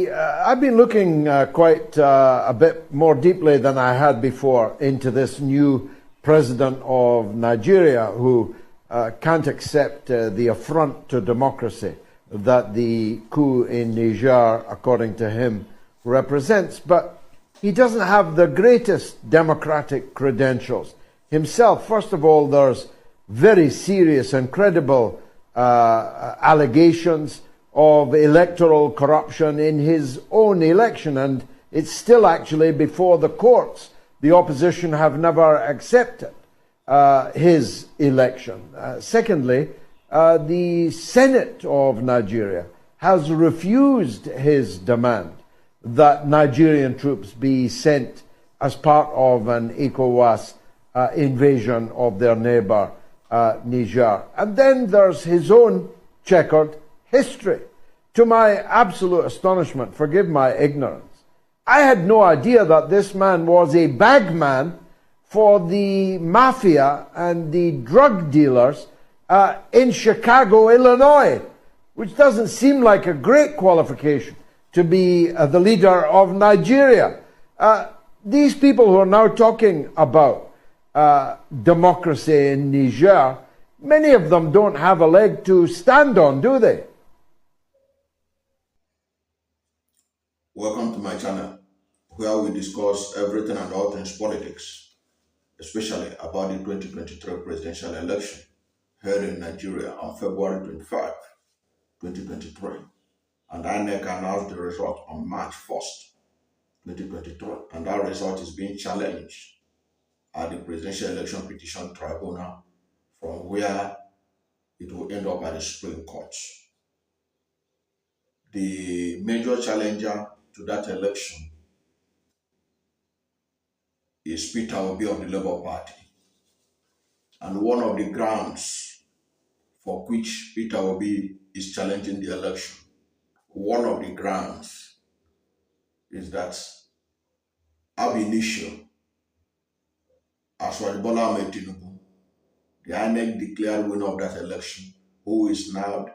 I've been looking quite a bit more deeply than I had before into this new president of Nigeria who can't accept the affront to democracy that the coup in Niger, according to him, represents. But he doesn't have the greatest democratic credentials himself. First of all, there's very serious and credible allegations of electoral corruption in his own election, and it's still actually before the courts. The opposition have never accepted his election. Secondly, the Senate of Nigeria has refused his demand that Nigerian troops be sent as part of an ECOWAS invasion of their neighbor, Niger. And then there's his own checkered history. To my absolute astonishment, forgive my ignorance, I had no idea that this man was a bagman for the mafia and the drug dealers in Chicago, Illinois, which doesn't seem like a great qualification to be the leader of Nigeria. These people who are now talking about democracy in Niger, many of them don't have a leg to stand on, do they? Welcome to my channel, where we discuss everything and all things politics, especially about the 2023 presidential election held in Nigeria on February 25, 2023. And INEC announced the result on March 1st, 2023. And that result is being challenged at the Presidential Election Petition Tribunal, from where it will end up at the Supreme Court. The major challenger to that election is Peter Obi of the Labour Party. And one of the grounds for which Peter Obi is challenging the election, one of the grounds is that ab initio, as for Bola Tinubu, the INEC declared winner of that election, who is now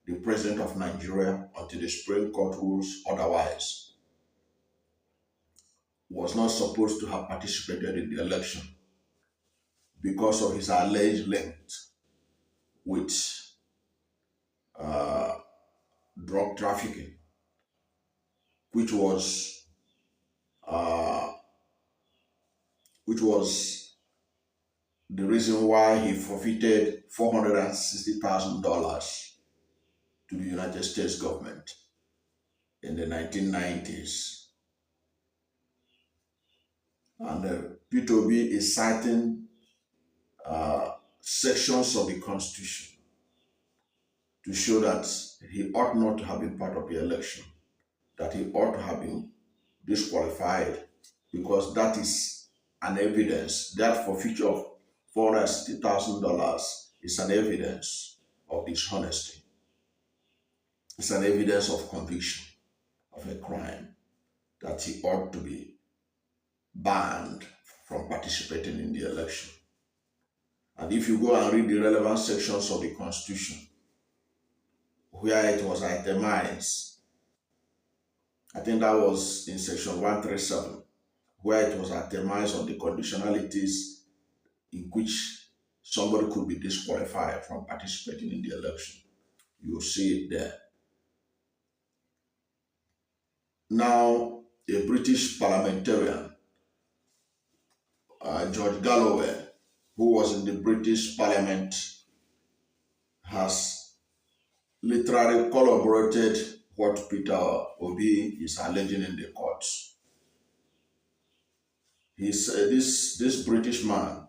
the president of Nigeria until the Supreme Court rules otherwise, was not supposed to have participated in the election because of his alleged link with drug trafficking, which was the reason why he forfeited $460,000 to the United States government in the 1990s. And P2B is citing sections of the Constitution to show that he ought not to have been part of the election, that he ought to have been disqualified, because that is an evidence. That forfeiture of $460,000 is an evidence of dishonesty. It's an evidence of conviction of a crime, that he ought to be banned from participating in the election. And if you go and read the relevant sections of the Constitution, where it was itemized, I think that was in section 137, where it was itemized on the conditionalities in which somebody could be disqualified from participating in the election. You'll see it there. Now, a British parliamentarian, George Galloway, who was in the British Parliament, has literally corroborated what Peter Obi is alleging in the courts. He said this British man,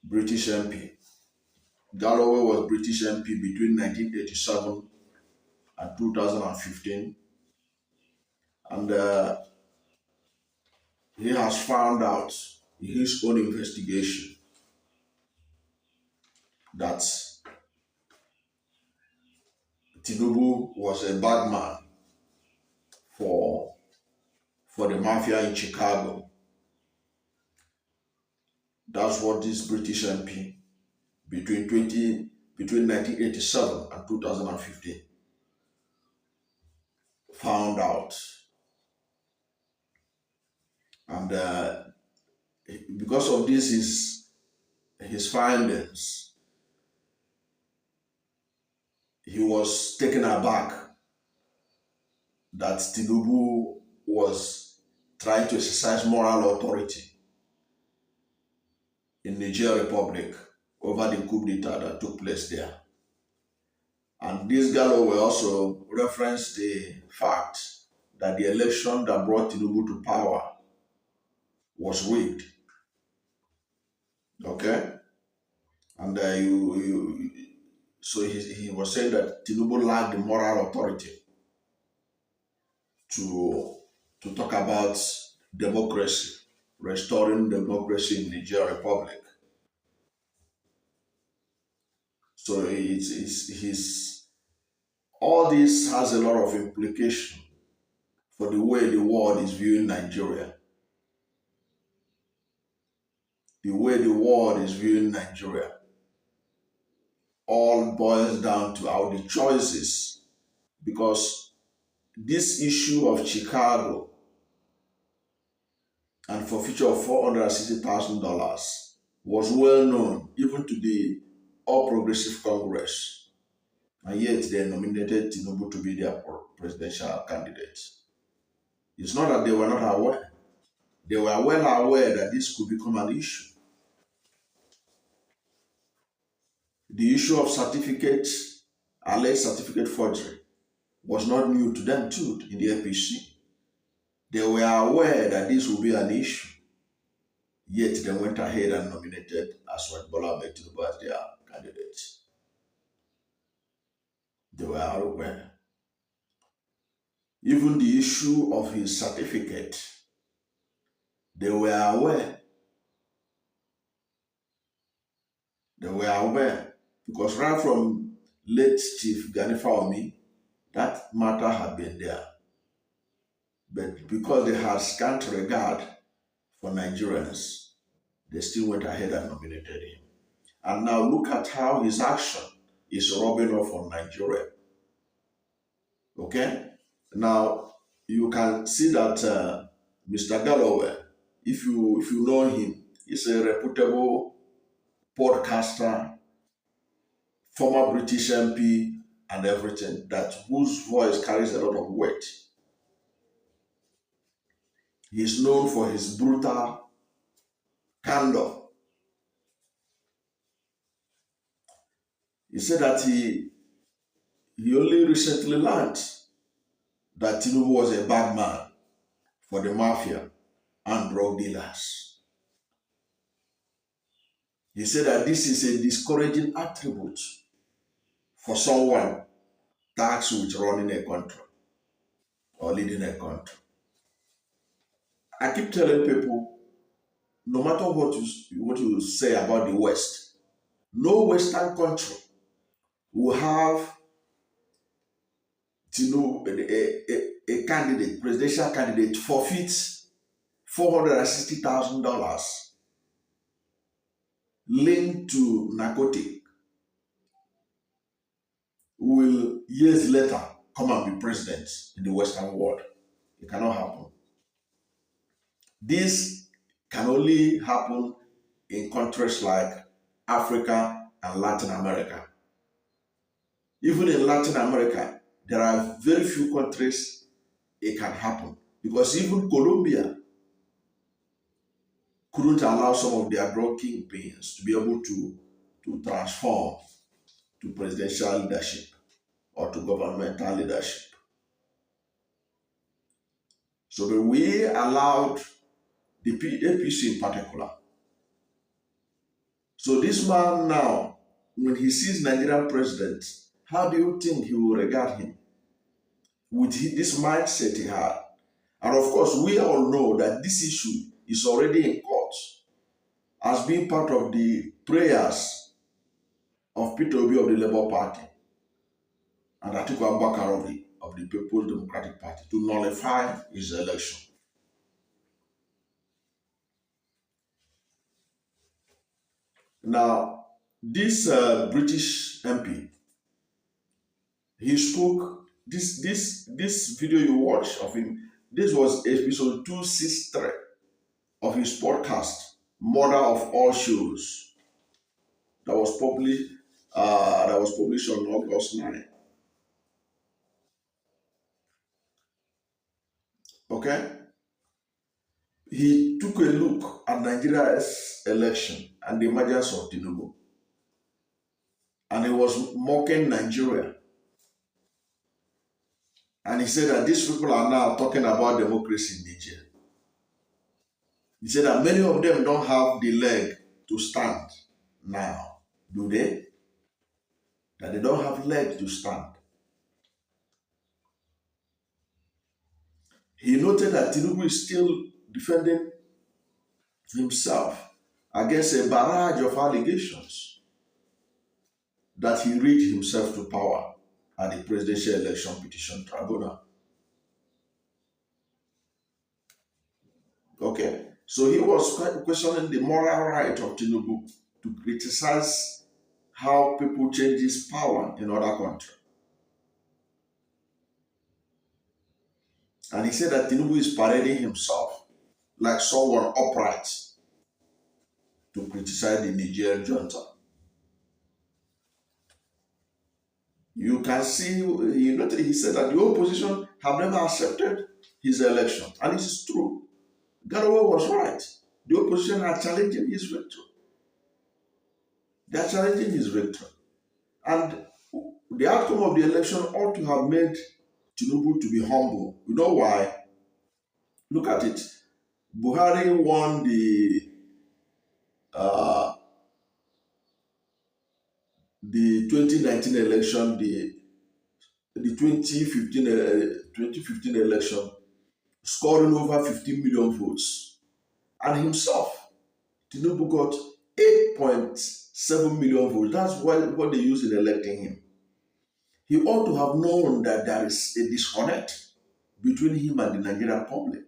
British MP, Galloway was British MP between 1987 and 2015, and he has found out in his own investigation that Tinubu was a bagman for the mafia in Chicago. That's what this British MP between 1987 and 2015 found out. And because of this, his findings, he was taken aback that Tinubu was trying to exercise moral authority in Nigerian Republic over the coup d'etat that took place there. And this Galloway also referenced the fact that the election that brought Tinubu to power was rigged. Okay? And so he was saying that Tinubu lacked the moral authority to talk about democracy, restoring democracy in Nigerian Republic. So all this has a lot of implication for the way the world is viewing Nigeria. The way the world is viewing Nigeria all boils down to our the choices, because this issue of Chicago and forfeiture of $460,000 was well known even to the All Progressive Congress, and yet they nominated Tinubu to be their presidential candidate. It's not that they were not aware. They were well aware that this could become an issue. The issue of alleged certificate forgery, was not new to them too in the APC. They were aware that this would be an issue, yet they went ahead and nominated Bola as their candidate. They were aware. Even the issue of his certificate, they were aware. They were aware, because right from late Chief Gani Fawumi, that matter had been there. But because they had scant regard for Nigerians, they still went ahead and nominated him. And now look at how his action is rubbing off on Nigeria. Okay? Now, you can see that Mr. Galloway, if you know him, he's a reputable podcaster, former British MP, and everything, whose voice carries a lot of weight. He's known for his brutal candor. He said that he only recently learned that Tinubu was a bagman for the mafia and drug dealers. He said that this is a discouraging attribute for someone tasked with running a country or leading a country. I keep telling people, no matter what you say about the West, no Western country will have a candidate, presidential candidate, forfeit $460,000 linked to narcotic, will years later come and be president in the Western world. It cannot happen. This can only happen in countries like Africa and Latin America. Even in Latin America, there are very few countries it can happen, because even Colombia couldn't allow some of their drug kingpins to be able to transform to presidential leadership or to governmental leadership. So we allowed the APC in particular. So this man now, when he sees Nigerian president, how do you think he will regard him? With this mindset he had. And of course, we all know that this issue is already in court as being part of the prayers of Peter Obi of the Labour Party and Atiku Abubakar of the People's Democratic Party to nullify his election. Now, this British MP, he spoke This video you watch of him, this was episode 263 of his podcast, Mother of All Shows, that was published on August 9. Okay? He took a look at Nigeria's election and the emergence of Tinubu. And he was mocking Nigeria. And he said that these people are now talking about democracy in Nigeria. He said that many of them don't have the leg to stand now. Do they? That they don't have leg to stand. He noted that Tinubu is still defending himself against a barrage of allegations that he rigged himself to power at the presidential election petition tribunal. Okay, so he was questioning the moral right of Tinubu to criticize how people change his power in other countries. And he said that Tinubu is parading himself like someone upright to criticize the Nigerian junta. You can see, he said that the opposition have never accepted his election. And it is true. Galloway was right. The opposition are challenging his victory. They are challenging his victory. And the outcome of the election ought to have made Tinubu to be humble. You know why? Look at it. Buhari won the 2019 election, the 2015 election, scoring over 15 million votes. And himself, Tinubu got 8.7 million votes. That's what they used in electing him. He ought to have known that there is a disconnect between him and the Nigerian public.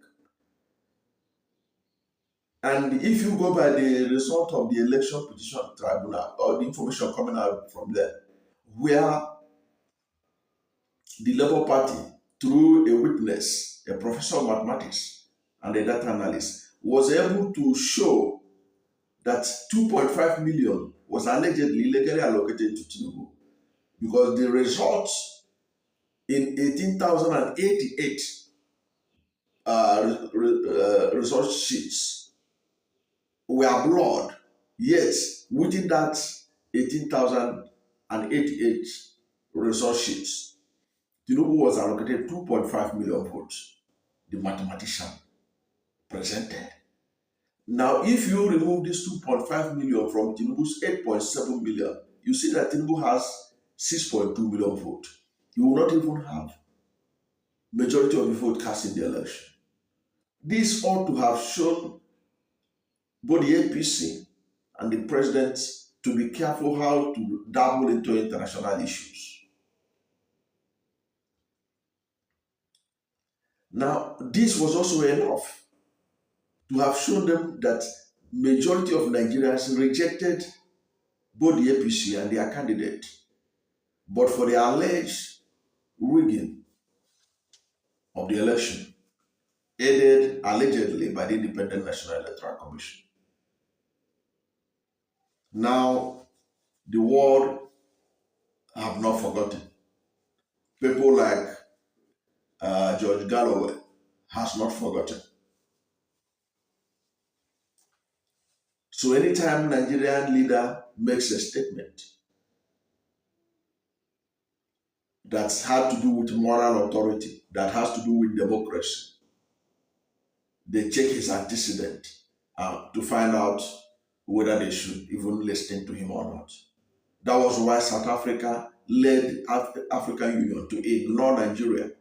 And if you go by the result of the election petition tribunal, or the information coming out from there, where the Labour Party, through a witness, a professor of mathematics and a data analyst, was able to show that 2.5 million was allegedly illegally allocated to Tinubu, because the results in 18,088 result sheets were blurred, yet within that 18,088 result sheets, Tinubu was allocated 2.5 million votes. The mathematician presented. Now, if you remove this 2.5 million from Tinubu's 8.7 million, you see that Tinubu has 6.2 million votes. He will not even have majority of the vote cast in the election. This ought to have shown both the APC and the president to be careful how to dabble into international issues. Now, this was also enough to have shown them that majority of Nigerians rejected both the APC and their candidate, but for the alleged rigging of the election, aided allegedly by the Independent National Electoral Commission. Now, the world have not forgotten. People like George Galloway has not forgotten. So anytime Nigerian leader makes a statement that has to do with moral authority, that has to do with democracy, they check his antecedent to find out whether they should even listen to him or not. That was why South Africa led African Union to ignore Nigeria.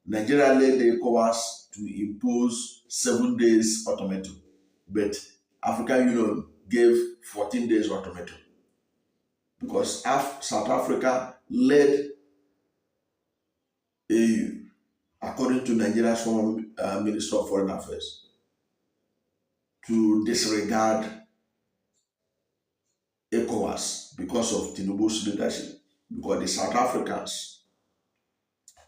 Nigeria led the ECOWAS to impose 7 days ultimatum, but African Union gave 14 days ultimatum, because South Africa led AU, according to Nigeria's former Minister of Foreign Affairs, to disregard ECOWAS because of Tinubu's leadership, because the South Africans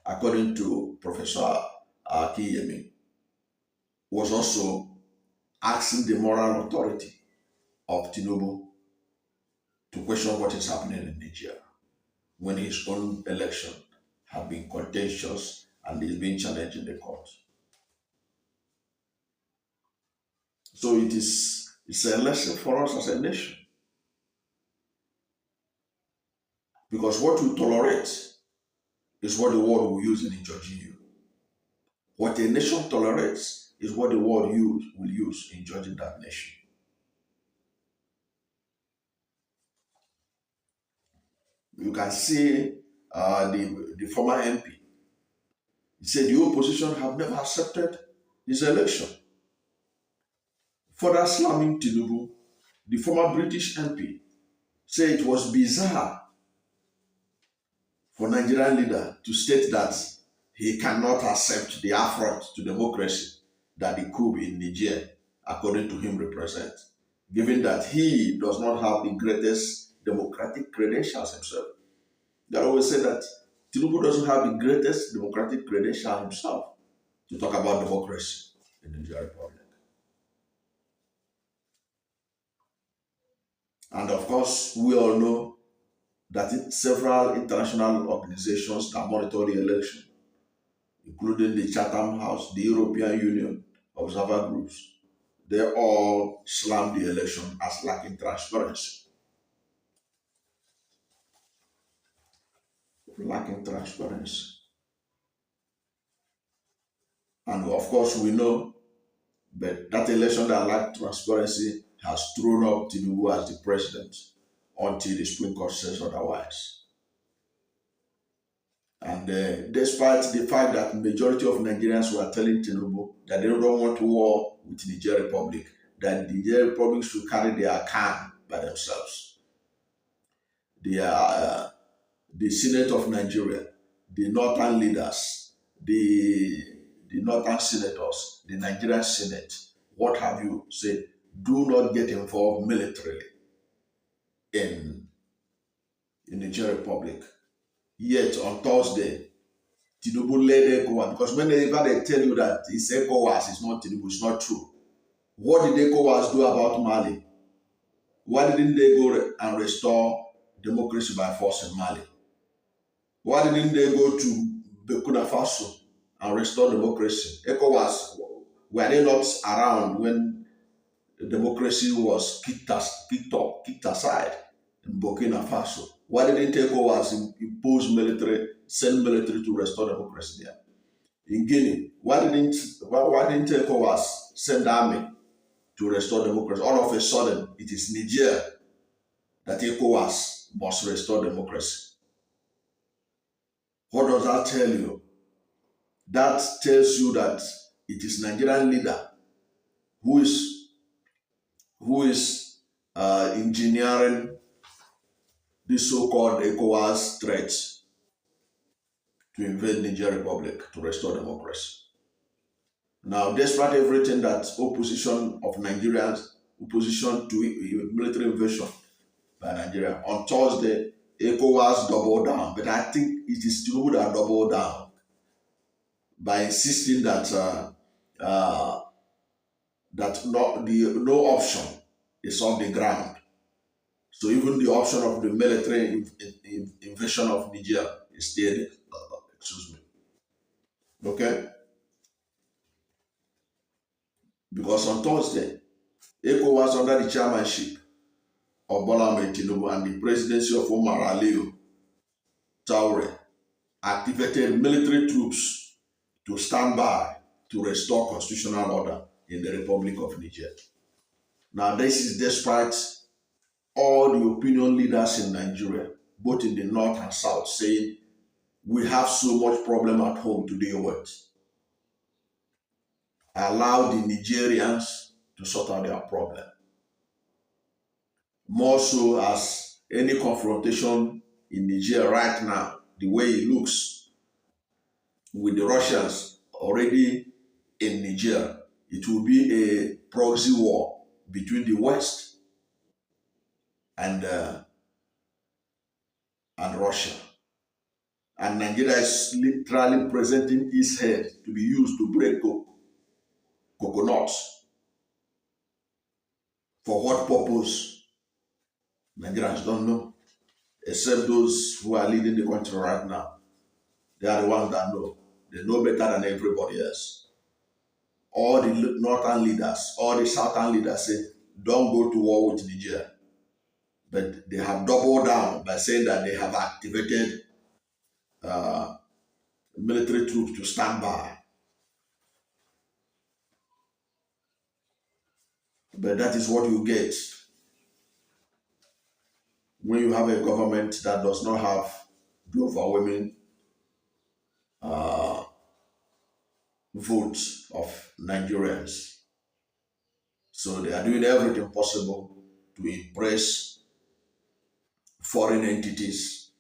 according to Professor Akiyemi, was also asking the moral authority of Tinubu to question what is happening in Nigeria when his own election have been contentious and is being challenged in the court. So it's a lesson for us as a nation. Because what we tolerate is what the world will use in judging you. What a nation tolerates is what the world will use in judging that nation. You can see the former MP. He said the opposition have never accepted his election. Further slamming Tinubu, the former British MP said it was bizarre for Nigerian leader to state that he cannot accept the affront to democracy that the coup in Niger, according to him, represents, given that he does not have the greatest democratic credentials himself. They always say that Tinubu doesn't have the greatest democratic credential himself to talk about democracy in the Nigerian Republic. And of course, we all know that several international organizations that monitor the election, including the Chatham House, the European Union, observer groups, they all slammed the election as lacking transparency. Lacking transparency. And of course, we know that that election that lacked transparency has thrown up Tinubu as the president until the Supreme Court says otherwise. And despite the fact that the majority of Nigerians were telling Tinubu that they don't want war with the Niger Republic, that the Niger Republic should carry their can by themselves. The Senate of Nigeria, the northern leaders, the northern senators, the Nigerian Senate, what have you, said, do not get involved militarily in the Niger Republic. Yet on Thursday, Tinubu led ECOWAS, because whenever they tell you that it's ECOWAS, it's not Tinubu, it's not true. What did ECOWAS do about Mali? Why didn't they go and restore democracy by force in Mali? Why didn't they go to Burkina Faso and restore democracy? ECOWAS, were they not around when democracy was kicked aside in Burkina Faso? Why didn't ECOWAS impose military, send military to restore democracy there? In Guinea, why didn't ECOWAS send army to restore democracy? All of a sudden, it is Niger that ECOWAS must restore democracy. What does that tell you? That tells you that it is Nigerian leader who is engineering the so-called ECOWAS threat to invade Niger Republic to restore democracy. Now, despite everything that opposition of Nigerians, opposition to military invasion by Nigeria, on Thursday, ECOWAS doubled down. But I think it is Tinubu that doubled down by insisting that no option is on the ground. So even the option of the military invasion of Niger is there. Excuse me. Okay? Because on Thursday, ECOWAS under the chairmanship of Bola and Tinubu and the presidency of Omar Aliyu Traore activated military troops to stand by to restore constitutional order in the Republic of Niger. Now, this is despite all the opinion leaders in Nigeria, both in the north and south, saying we have so much problem at home to deal with. Allow the Nigerians to sort out their problem. More so as any confrontation in Niger right now, the way it looks with the Russians already in Niger, it will be a proxy war between the West and Russia. And Nigeria is literally presenting its head to be used to break coconuts. For what purpose? Nigerians don't know, except those who are leading the country right now. They are the ones that know. They know better than everybody else. All the northern leaders, all the southern leaders say, don't go to war with Nigeria. But they have doubled down by saying that they have activated military troops to stand by. But that is what you get when you have a government that does not have the overwhelming votes of Nigerians. So they are doing everything possible to impress foreign entities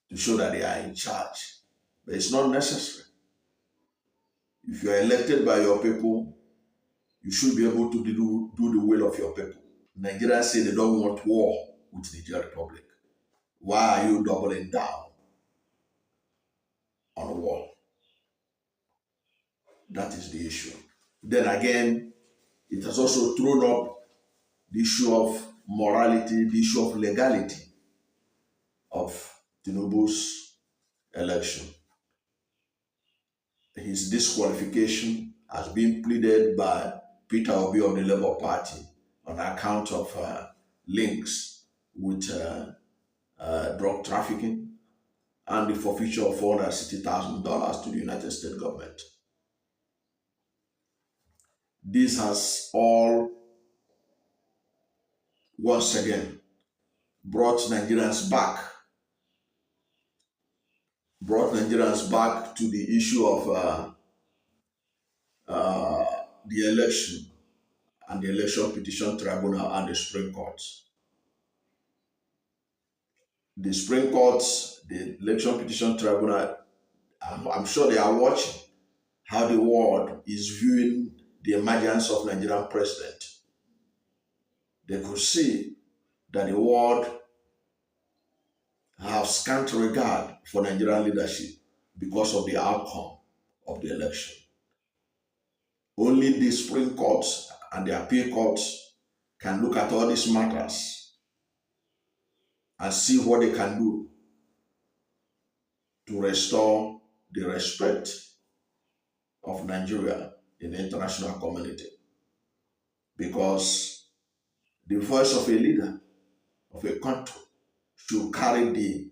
to show that they are in charge. But it's not necessary. If you are elected by your people, you should be able to do the will of your people. Nigerians say they don't want war with the Nigerian Republic. Why are you doubling down on war? That is the issue. Then again, it has also thrown up the issue of morality, the issue of legality of Tinubu's election. His disqualification has been pleaded by Peter Obi of the Labour Party on account of links with drug trafficking and the forfeiture of $460,000 to the United States government. This has all, once again, brought Nigerians back to the issue of the election and the election petition tribunal and the Supreme Court. The Supreme Court, the election petition tribunal, I'm sure they are watching how the world is viewing the emergence of Nigerian president. They could see that the world has scant regard for Nigerian leadership because of the outcome of the election. Only the Supreme Courts and the appeal courts can look at all these matters and see what they can do to restore the respect of Nigeria in the international community. Because the voice of a leader of a country should carry the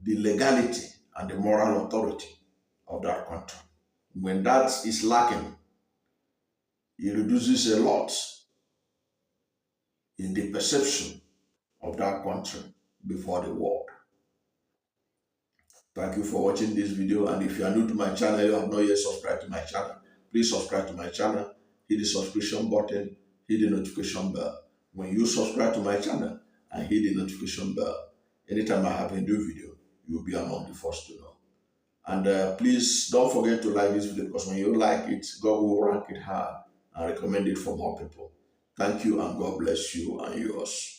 legality and the moral authority of that country. When that is lacking, it reduces a lot in the perception of that country before the world. Thank you for watching this video, and if you are new to my channel, you have not yet subscribed to my channel, please subscribe to my channel, hit the subscription button, hit the notification bell. When you subscribe to my channel and hit the notification bell, anytime I have a new video, you will be among the first to know. And please don't forget to like this video, because when you like it, God will rank it high and recommend it for more people. Thank you, and God bless you and yours.